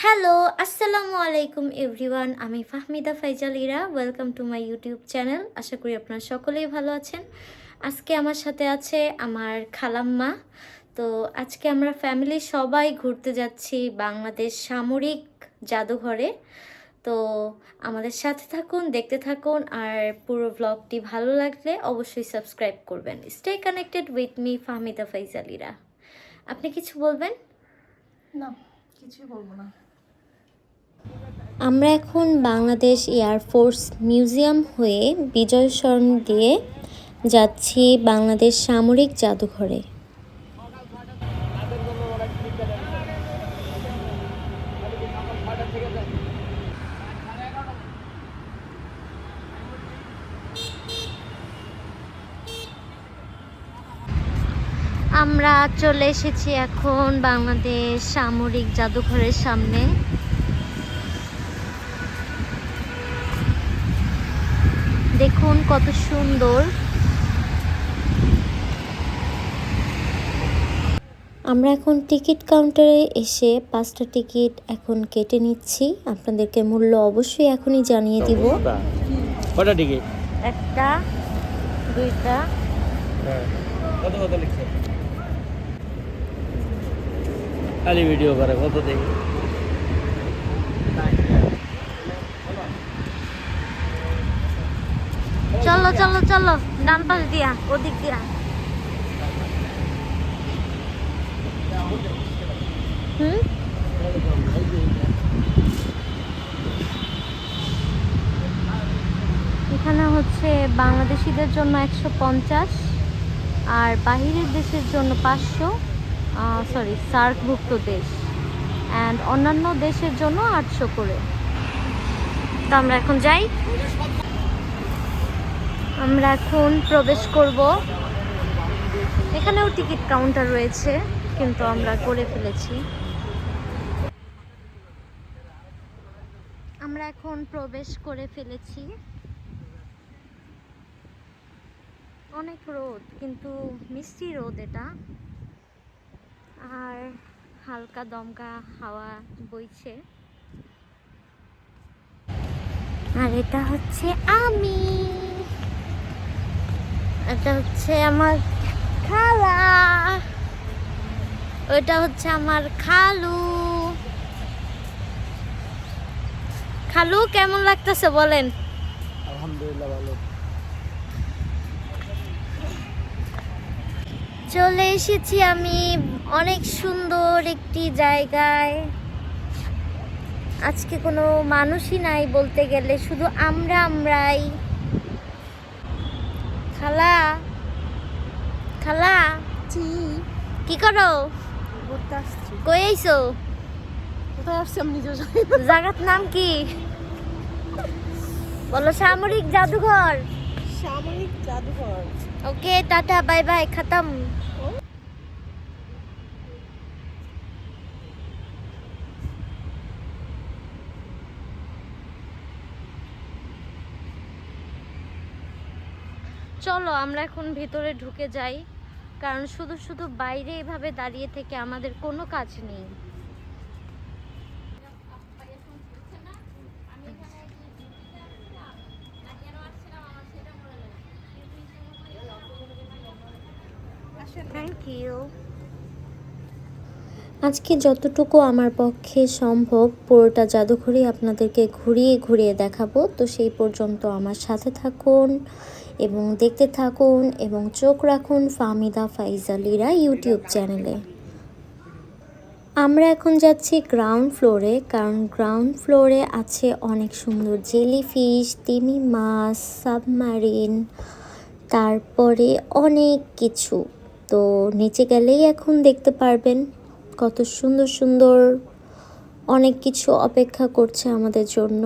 Hello, আসসালামু আলাইকুম everyone. আমি Fahmida Faizal Ira. Welcome to my YouTube channel. আশা করি আপনারা সকলেই ভালো আছেন। আজকে আমার সাথে আছে আমার খালাম্মা। তো আজকে আমরা ফ্যামিলি সবাই ঘুরতে যাচ্ছি বাংলাদেশ সামরিক জাদুঘরে। তো আমাদের সাথে থাকুন, দেখতে থাকুন, আর পুরো ব্লগটি ভালো লাগলে অবশ্যই সাবস্ক্রাইব করবেন। Stay connected with me Fahmida Faizal Ira. আপনি কিছু বলবেন? না, কিছুই বলবো না। আমরা এখন বাংলাদেশ এয়ারফোর্স মিউজিয়াম হয়ে বিজয় সরণি দিয়ে যাচ্ছি বাংলাদেশ সামরিক জাদুঘরে। আমরা চলে এসেছি এখন বাংলাদেশ সামরিক জাদুঘরের সামনে। দেখুন কত সুন্দর। আমরা এখন টিকিট কাউন্টারে এসে 5টা টিকিট এখন কেটে নিচ্ছি। আপনাদেরকে মূল্য অবশ্যই এখনই জানিয়ে দিব। কটা টিকিট? একটা, দুইটা। কত কত লিখছে? খালি ভিডিও করে কত দেখি। চলো চলো চলো, ডান পাশ দিয়া, ওদিক দিয়া। এখানে হচ্ছে বাংলাদেশিদের জন্য 150, আর বাহিরের দেশের জন্য 500, সরি সার্কভুক্ত দেশ, অ্যান্ড অন্যান্য দেশের জন্য 800 করে। তো আমরা এখন যাই। আমরা এখন প্রবেশ করব। এখানেও টিকিট কাউন্টার রয়েছে, কিন্তু আমরা করে ফেলেছি। আমরা এখন প্রবেশ করে ফেলেছি। অনেক রোদ, কিন্তু মিষ্টি রোদ এটা, আর হালকা দমকা হাওয়া বইছে। আর এটা হচ্ছে আমি, এটা হচ্ছে আমার খালা, ওইটা হচ্ছে আমার খালু। খালু কেমন লাগতেছে বলেন? আলহামদুলিল্লাহ ভালো। চলে এসেছি আমি অনেক সুন্দর একটি জায়গায়। আজকে কোনো মানুষই নাই বলতে গেলে, শুধু আমরাই। খালা, খালা কি করো? ঘুরতে আসছি। কই আইছো? কোথায় আসছি আমি নিজেও জানি না। জায়গার নাম কি বলো? সামরিক জাদুঘর। সামরিক জাদুঘর। ওকে, টাটা, বাই বাই, খতম। চলো আমরা এখন ভিতরে ঢুকে যাই, কারণ শুধু শুধু বাইরে এভাবে দাঁড়িয়ে থেকে আমাদের কোনো কাজ নেই। Thank you. আজকে যতটুকু আমার পক্ষে সম্ভব পুরোটা জাদুঘরই আপনাদেরকে ঘুরিয়ে ঘুরিয়ে দেখাবো। তো সেই পর্যন্ত আমার সাথে থাকুন এবং দেখতে থাকুন, এবং চোখ রাখুন ফাহমিদা ফাইজাল ইরা ইউটিউব চ্যানেলে। আমরা এখন যাচ্ছি গ্রাউন্ড ফ্লোরে, কারণ গ্রাউন্ড ফ্লোরে আছে অনেক সুন্দর জেলিফিশ, তিমি মাছ, সাবমারিন, তারপরে অনেক কিছু। তো নিচে গেলেই এখন দেখতে পারবেন কত সুন্দর সুন্দর অনেক কিছু অপেক্ষা করছে আমাদের জন্য।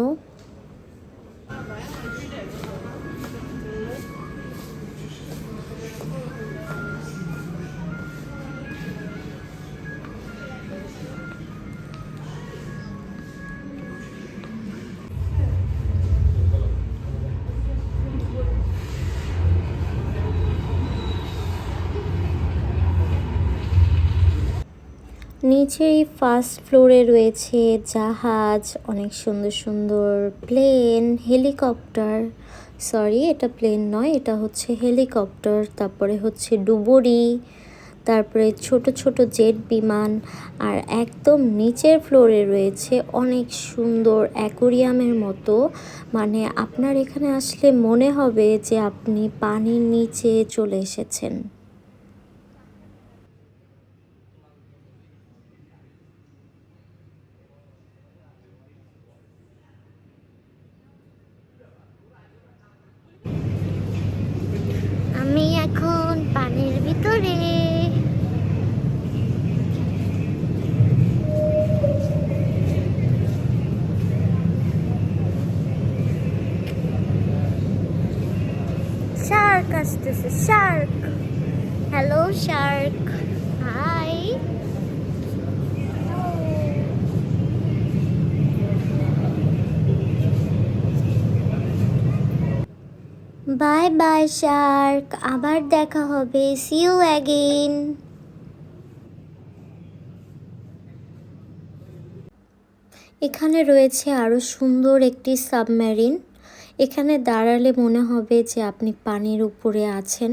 নিচেই ফার্স্ট ফ্লোরে রয়েছে জাহাজ, অনেক সুন্দর সুন্দর প্লেন, হেলিকপ্টার, সরি এটা প্লেন নয়, এটা হচ্ছে হেলিকপ্টার, তারপরে হচ্ছে ডুবুরি, তারপরে ছোট ছোট জেট বিমান। আর একদম নিচের ফ্লোরে রয়েছে অনেক সুন্দর অ্যাকোরিয়ামের মতো, মানে আপনার এখানে আসলে মনে হবে যে আপনি পানির নিচে চলে এসেছেন। আমি এখন পানির ভিতরে। শার্ক আসতেছে, shark. Hello shark, hi. Bye bye shark, আবার দেখা হবে, সি ইউ অ্যাগেন। এখানে রয়েছে আরও সুন্দর একটি সাবমেরিন। এখানে দাঁড়ালে মনে হবে যে আপনি পানির উপরে আছেন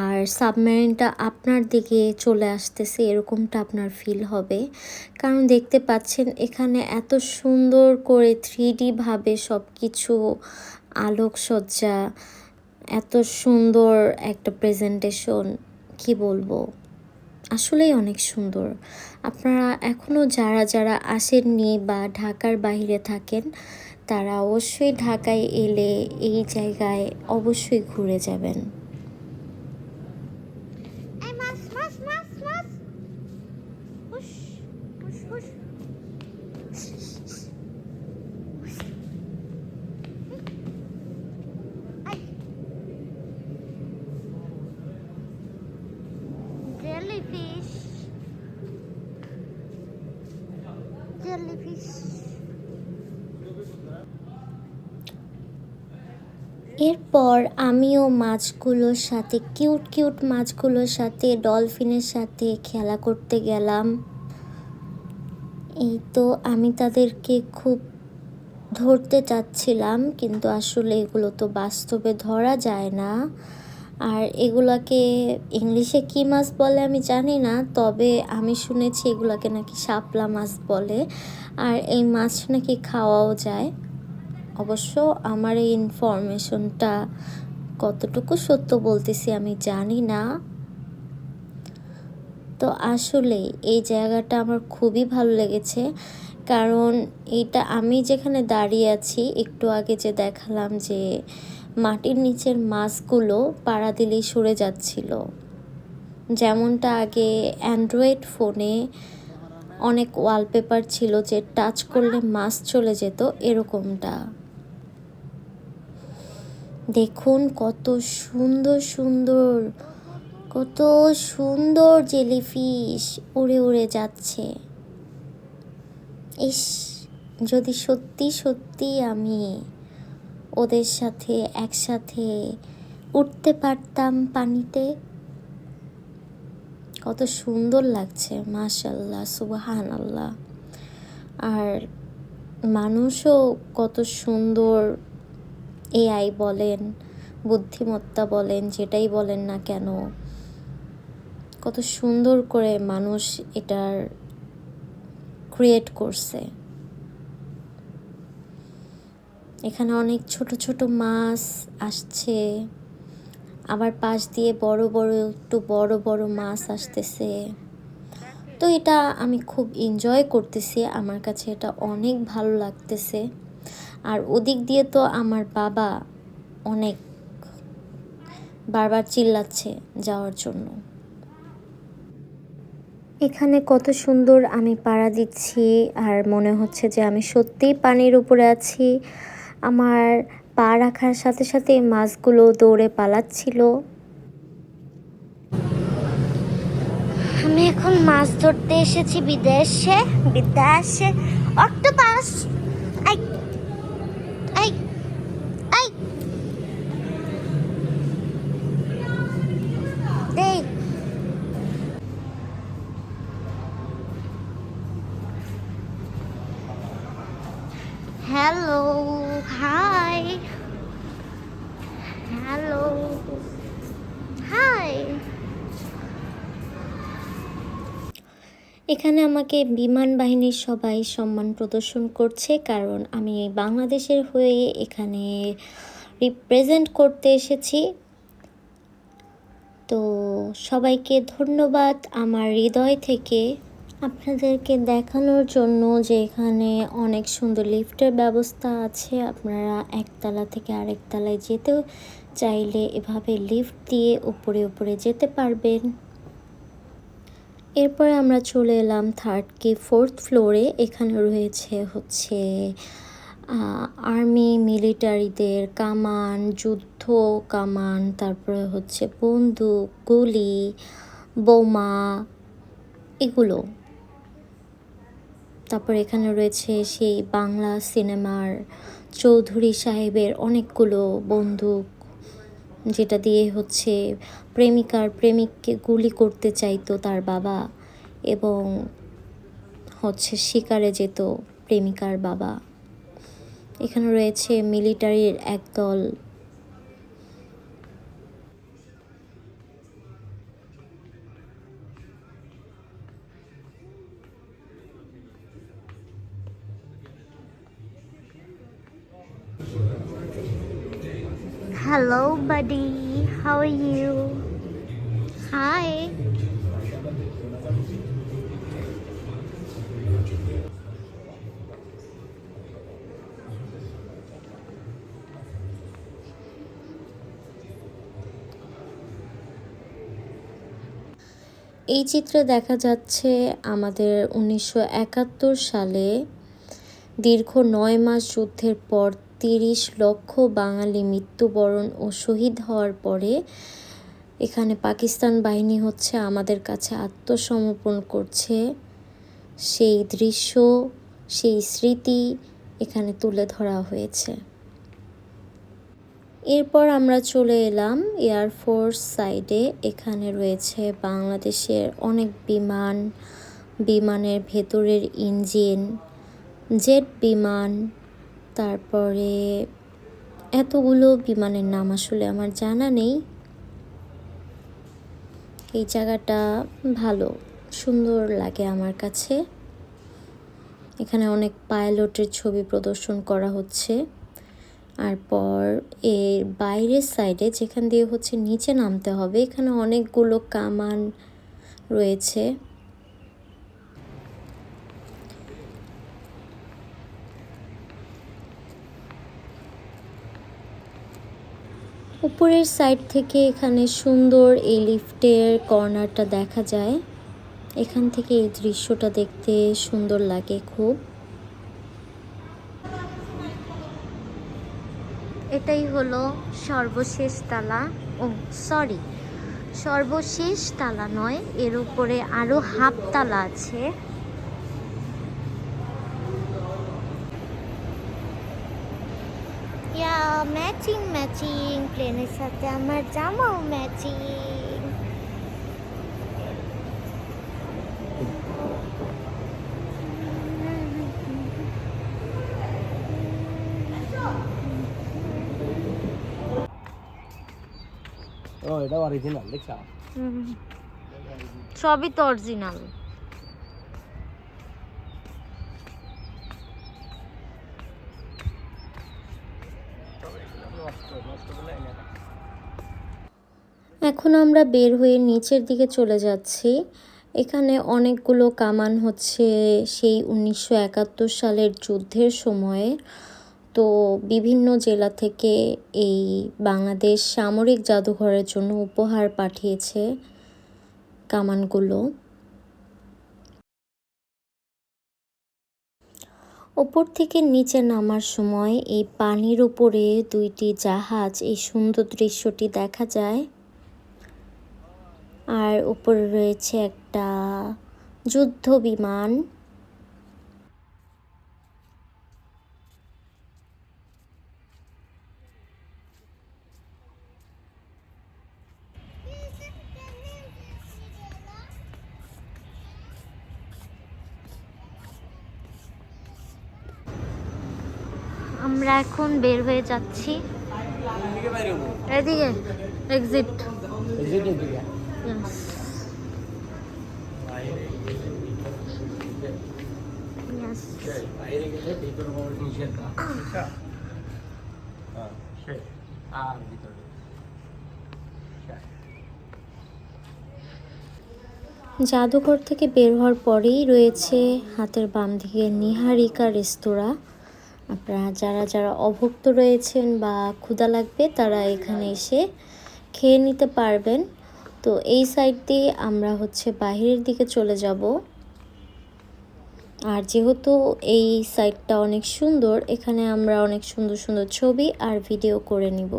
আর সাবমেরিনটা আপনার দিকে চলে আসতেছে, এরকমটা আপনার ফিল হবে। কারণ দেখতে পাচ্ছেন এখানে এত সুন্দর করে 3D ভাবে সব কিছু, আলোকসজ্জা, এত সুন্দর একটা প্রেজেন্টেশন, কি বলবো, আসলেই অনেক সুন্দর। আপনারা এখনও যারা যারা আসেননি বা ঢাকার বাইরে থাকেন, তারা অবশ্যই ঢাকায় এলে এই জায়গায় অবশ্যই ঘুরে যাবেন। Jellyfish. Jellyfish. এরপর আমিও মাছগুলোর সাথে, কিউট কিউট মাছগুলোর সাথে, ডলফিনের সাথে খেলা করতে গেলাম। এই তো আমি তাদেরকে খুব ধরতে চাচ্ছিলাম, কিন্তু আসলে এগুলো তো বাস্তবে ধরা যায় না। আর এগুলাকে ইংলিশে কী মাছ বলে আমি জানি না, তবে আমি শুনেছি এগুলাকে নাকি শাপলা মাছ বলে, আর এই মাছ নাকি খাওয়াও যায়। অবশ্য আমার এই ইনফরমেশনটা কতটুকু সত্য বলতেছি আমি জানি না। তো আসলে এই জায়গাটা আমার খুবই ভালো লেগেছে, কারণ এইটা আমি যেখানে দাঁড়িয়ে আছি, একটু আগে যে দেখালাম যে মাটির নিচের মাছগুলো পাড়া দিলেই সরে যাচ্ছিল, যেমনটা আগে অ্যান্ড্রয়েড ফোনে অনেক ওয়ালপেপার ছিল যে টাচ করলে মাছ চলে যেত, এরকমটা। দেখুন কত সুন্দর সুন্দর, কত সুন্দর জেলিফিশ উড়ে উড়ে যাচ্ছে। ইস, যদি সত্যি সত্যি আমি ওদের সাথে একসাথে উঠতে পারতাম পানিতে, কত সুন্দর লাগছে, মাশাআল্লাহ, সুবহানাল্লাহ। আর মানুষও কত সুন্দর, এআই বলেন, বুদ্ধিমত্তা বলেন, যেটাই বলেন না কেন, কত সুন্দর করে মানুষ এটার ক্রিয়েট করছে। এখানে অনেক ছোট ছোট মাছ আসছে, আবার পাশ দিয়ে বড় বড়, একটু বড় বড় মাছ আসতেছে। তো এটা আমি খুব এনজয় করতেছি, আমার কাছে এটা অনেক ভালো লাগতেছে। আর ওদিক দিয়ে তো আমার বাবা অনেক বারবার চিল্লাচ্ছে যাওয়ার জন্য। এখানে কত সুন্দর আমি পাড়া দিচ্ছি, আর মনে হচ্ছে যে আমি সত্যিই পানির উপরে আছি। আমার পা রাখার সাথে সাথে মাছগুলো দৌড়ে পালাচ্ছিল। আমি এখন মাছ ধরতে এসেছি বিদেশে, বিদেশে। অক্টোপাস, আই আই আই, এই হ্যালো, হাই, হ্যালো, হাই। এখানে আমাকে বিমান বাহিনীর সবাই সম্মান প্রদর্শন করছে, কারণ আমি বাংলাদেশের হয়ে এখানে রিপ্রেজেন্ট করতে এসেছি। তো সবাইকে ধন্যবাদ আমার হৃদয় থেকে আপনাদেরকে দেখানোর জন্য যে এখানে অনেক সুন্দর লিফটের ব্যবস্থা আছে। আপনারা একতলা থেকে আরেক তলায় যেতেও চাইলে এভাবে লিফট দিয়ে উপরে উপরে যেতে পারবেন। এরপরে আমরা চলে এলাম থার্ড কি ফোর্থ ফ্লোরে। এখানে রয়েছে হচ্ছে আর্মি মিলিটারিদের কামান, যুদ্ধ কামান, তারপরে হচ্ছে বন্দুক, গুলি, বোমা, এগুলো। তারপর এখানে রয়েছে সেই বাংলা সিনেমার চৌধুরী সাহেবের অনেকগুলো বন্দুক, যেটা দিয়ে হচ্ছে প্রেমিকার প্রেমিককে গুলি করতে চাইতো তার বাবা, এবং হচ্ছে শিকারে যেত প্রেমিকার বাবা। এখানে রয়েছে মিলিটারির একদল। Hello, buddy. How are you? Hi. এই চিত্রে দেখা যাচ্ছে আমাদের 1971 সালে দীর্ঘ 9 মাস যুদ্ধের পর 30 লক্ষ বাঙালি মৃত্যুবরণ ও শহীদ হওয়ার পরে এখানে পাকিস্তান বাহিনী হচ্ছে আমাদের কাছে আত্মসমর্পণ করছে। সেই দৃশ্য, সেই স্মৃতি এখানে তুলে ধরা হয়েছে। এরপর আমরা চলে এলাম এয়ারফোর্স সাইডে। এখানে রয়েছে বাংলাদেশের অনেক বিমান, বিমানের ভেতরের ইঞ্জিন, জেট বিমান, তারপরে এতগুলো বিমানের নাম আসলে আমার জানা নেই। এই জায়গাটা ভালো, সুন্দর লাগে আমার কাছে। এখানে অনেক পাইলটের ছবি প্রদর্শন করা হচ্ছে। আর পর এর বাইরের সাইডে, যেখান দিয়ে হচ্ছে নিচে নামতে হবে, এখানে অনেকগুলো কামান রয়েছে। উপরের সাইড থেকে এখানে সুন্দর এই লিফটের কর্নারটা দেখা যায়। এখান থেকে এই দৃশ্যটা দেখতে সুন্দর লাগে খুব। এটাই হলো সর্বশেষ তালা। ও সরি, সর্বশেষ তালা নয়, এর উপরে আরো হাফ তালা আছে। ইয়া ম্যাচিং ম্যাচিং, প্লেনের সাথে আমার জামাও ম্যাচিং। ও এটা অরিজিনাল দেখছা? সবই তো অরিজিনাল। এখন আমরা বের হয়ে নিচের দিকে চলে যাচ্ছি। এখানে অনেকগুলো কামান হচ্ছে সেই 1971 সালের যুদ্ধের সময়ে। তো বিভিন্ন জেলা থেকে এই বাংলাদেশ সামরিক জাদুঘরের জন্য উপহার পাঠিয়েছে কামানগুলো। ওপর থেকে নিচে নামার সময় এই পানির উপরে দুইটি জাহাজ, এই সুন্দর দৃশ্যটি দেখা যায়। আর উপরে রয়েছে একটা যুদ্ধ বিমান। আমরা এখন বের হয়ে যাচ্ছি এদিকে এক্সিট। জাদুঘর থেকে বের হওয়ার পরেই রয়েছে হাতের বাম দিকে নিহারিকা রেস্তোরাঁ। আপনারা যারা যারা অভুক্ত রয়েছেন বা ক্ষুধা লাগবে তারা এখানে এসে খেয়ে নিতে পারবেন। তো এই সাইড দিয়ে আমরা বাহিরের দিকে চলে যাব। আর যেহেতু এই সাইডটা অনেক সুন্দর, এখানে আমরা অনেক সুন্দর সুন্দর ছবি আর ভিডিও করে নিব।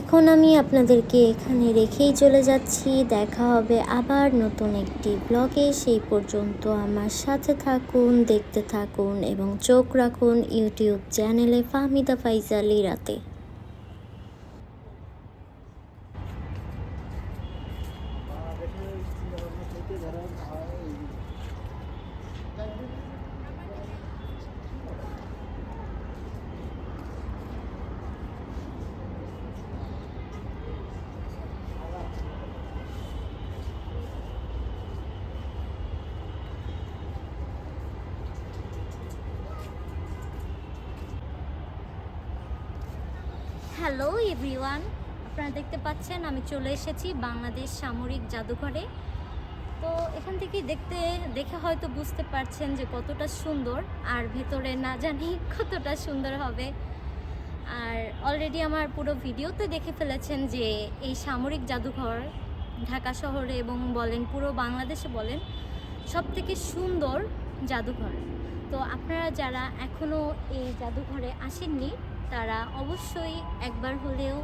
এখন আমি আপনাদেরকে এখানে রেখেই চলে যাচ্ছি। দেখা হবে আবার নতুন একটি ব্লগে। সেই পর্যন্ত আমার সাথে থাকুন, দেখতে থাকুন এবং চোখ রাখুন ইউটিউব চ্যানেলে ফাহমিদা ফাইজাল ইরাতে। হ্যালো এভরিওয়ান, আপনারা দেখতে পাচ্ছেন আমি চলে এসেছি বাংলাদেশ সামরিক জাদুঘরে। তো এখান থেকে দেখে হয়তো বুঝতে পারছেন যে কতটা সুন্দর, আর ভেতরে না জানি কতটা সুন্দর হবে। আর অলরেডি আমার পুরো ভিডিওতে দেখে ফেলেছেন যে এই সামরিক জাদুঘর ঢাকা শহরে এবং বলেন পুরো বাংলাদেশে বলেন সবথেকে সুন্দর জাদুঘর। তো আপনারা যারা এখনও এই জাদুঘরে আসেননি তারা অবশ্যই একবার হলেও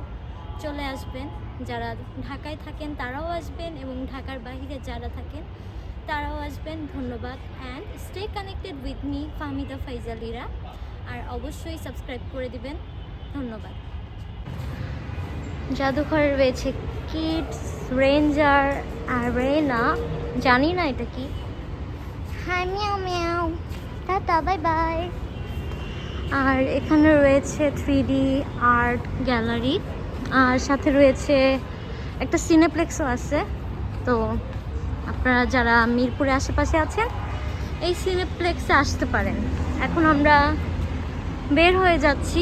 চলে আসবেন। যারা ঢাকায় থাকেন তারাও আসবেন এবং ঢাকার বাইরে যারা থাকেন তারাও আসবেন। ধন্যবাদ and stay connected with me Fahmida Faizal Ira. আর অবশ্যই সাবস্ক্রাইব করে দিবেন। ধন্যবাদ। জাদুঘরে রয়েছে কিডস, রেঞ্জার, অ্যারেনা, জানি না এটা কি। Hi meow meow, ta-ta, bye bye. আর এখানে রয়েছে 3D আর্ট গ্যালারি, আর সাথে রয়েছে একটা সিনেপ্লেক্সও আছে। তো আপনারা যারা মিরপুরে আশেপাশে আছেন এই সিনেপ্লেক্সে আসতে পারেন। এখন আমরা বের হয়ে যাচ্ছি।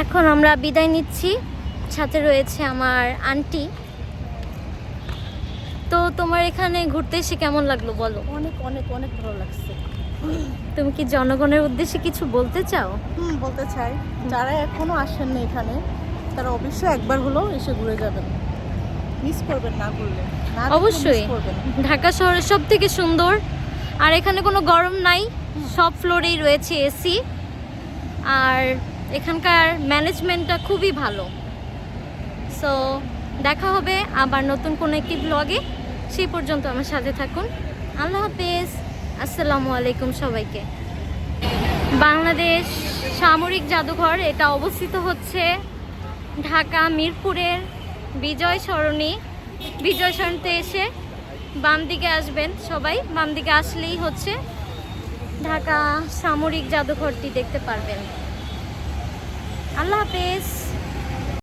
এখন আমরা বিদায় নিচ্ছি। সাথে রয়েছে আমার আন্টি। তো তোমার এখানে ঘুরতে এসে কেমন লাগলো বলো? অনেক অনেক অনেক ভালো লাগছে। তুমি কি জনগণের উদ্দেশ্যে কিছু বলতে চাও? বলতে চাই, যারা এখনো আসেননি এখানে তারা অবশ্যই একবার হলেও এসে ঘুরে যাবেন। মিস করবেন না ঘুরলে। অবশ্যই ঢাকা শহরের সব থেকে সুন্দর। আর এখানে কোনো গরম নাই, সব ফ্লোরেই রয়েছে এসি। আর এখানকার ম্যানেজমেন্টটা খুবই ভালো। সো দেখা হবে আবার নতুন কোনো একটি ব্লগে। সেই পর্যন্ত আমার সাথে থাকুন। আল্লাহ হাফেজ, আসসালামু আলাইকুম সবাইকে। বাংলাদেশ সামরিক জাদুঘর এটা অবস্থিত হচ্ছে ঢাকা মিরপুরের বিজয় সরণিতে এসে বাম দিকে আসবেন। সবাই বাম দিকে আসলেই ঢাকা সামরিক জাদুঘরটি দেখতে পারবেন। আল্লাহ হাফেজ।